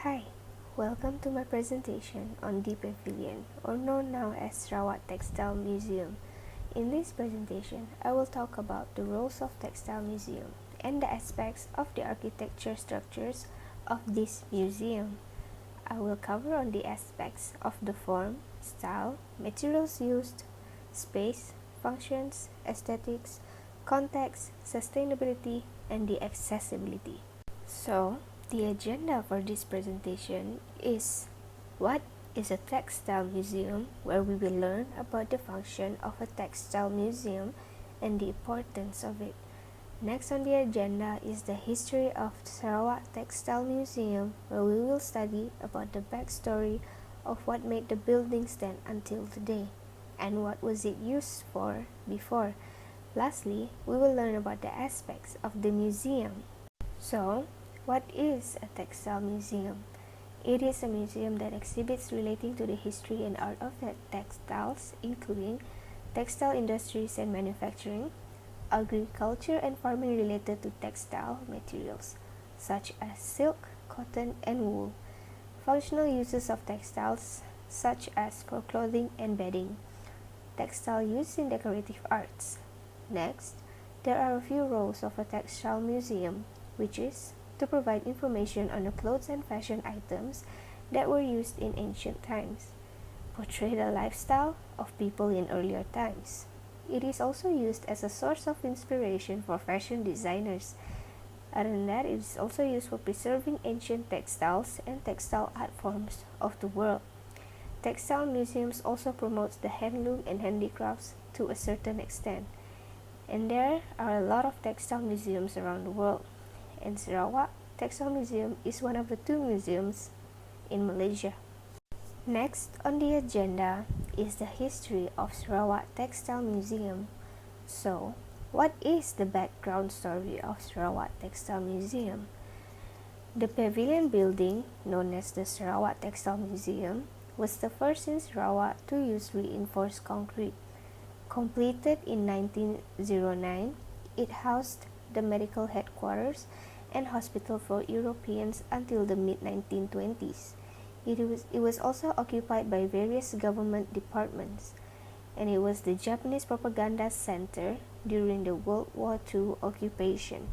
Hi, welcome to my presentation on the Pavilion, or known now as Sarawak Textile Museum. In this presentation, I will talk about the roles of Textile Museum and the aspects of the architecture structures of this museum. I will cover on the aspects of the form, style, materials used, space, functions, aesthetics, context, sustainability, and the accessibility. So, the agenda for this presentation is what is a textile museum, where we will learn about the function of a textile museum and the importance of it. Next on the agenda is the history of Sarawak Textile Museum, where we will study about the backstory of what made the building stand until today and what was it used for before. Lastly, we will learn about the aspects of the museum. So, what is a textile museum? It is a museum that exhibits relating to the history and art of textiles, including textile industries and manufacturing, agriculture and farming related to textile materials, such as silk, cotton, and wool, functional uses of textiles, such as for clothing and bedding, textile use in decorative arts. Next, there are a few roles of a textile museum, which is to provide information on the clothes and fashion items that were used in ancient times, portray the lifestyle of people in earlier times. It is also used as a source of inspiration for fashion designers. Other than that, it is also used for preserving ancient textiles and textile art forms of the world. Textile museums also promotes the handloom and handicrafts to a certain extent. And there are a lot of textile museums around the world. In Sarawak, Textile Museum is one of the two museums in Malaysia. Next on the agenda is the history of Sarawak Textile Museum. So, what is the background story of Sarawak Textile Museum? The pavilion building, known as the Sarawak Textile Museum, was the first in Sarawak to use reinforced concrete. Completed in 1909, it housed the medical headquarters and hospital for Europeans until the mid-1920s. It was also occupied by various government departments, and it was the Japanese propaganda center during the World War II occupation.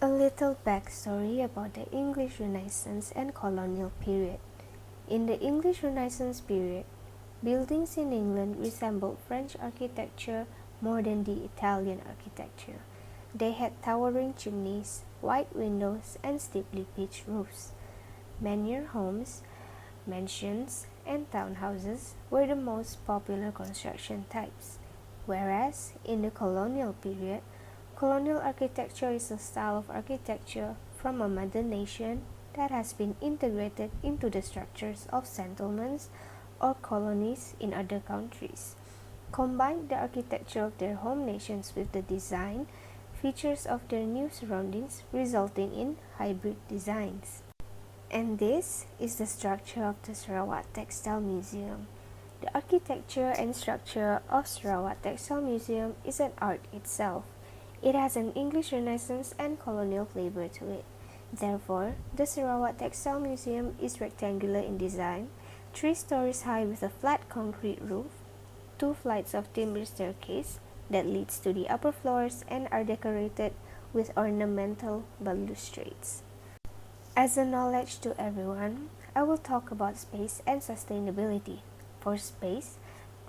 A little backstory about the English Renaissance and colonial period. In the English Renaissance period, buildings in England resembled French architecture more than the Italian architecture. They had towering chimneys, wide windows, and steeply pitched roofs. Manor homes, mansions, and townhouses were the most popular construction types, whereas in the colonial period, colonial architecture is a style of architecture from a mother nation that has been integrated into the structures of settlements or colonies in other countries, combined the architecture of their home nations with the design features of their new surroundings, resulting in hybrid designs. And this is the structure of the Sarawak Textile Museum. The architecture and structure of Sarawak Textile Museum is an art itself. It has an English Renaissance and colonial flavor to it. Therefore, the Sarawak Textile Museum is rectangular in design, 3 stories high with a flat concrete roof, 2 flights of timber staircase that leads to the upper floors and are decorated with ornamental balustrades. As a knowledge to everyone, I will talk about space and sustainability. For space,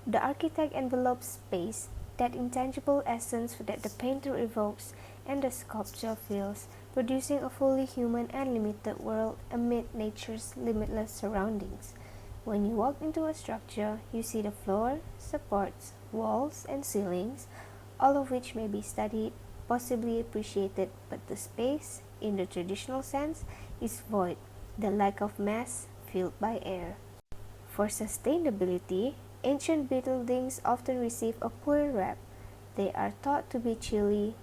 the architect envelopes space, that intangible essence that the painter evokes and the sculpture feels, producing a fully human and limited world amid nature's limitless surroundings. When you walk into a structure, you see the floor, supports, walls, and ceilings, all of which may be studied, possibly appreciated, but the space, in the traditional sense, is void, the lack of mass filled by air. For sustainability, ancient buildings often receive a poor rep. They are thought to be chilly,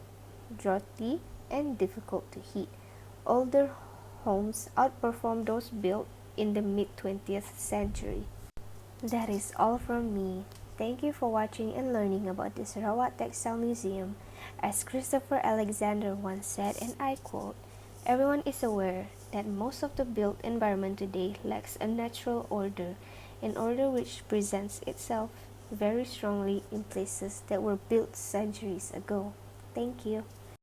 draughty, and difficult to heat. Older homes outperform those built in the mid-20th century. That is all from me. Thank you for watching and learning about the Sarawak Textile Museum. As Christopher Alexander once said, and I quote, "Everyone is aware that most of the built environment today lacks a natural order, an order which presents itself very strongly in places that were built centuries ago. Thank you.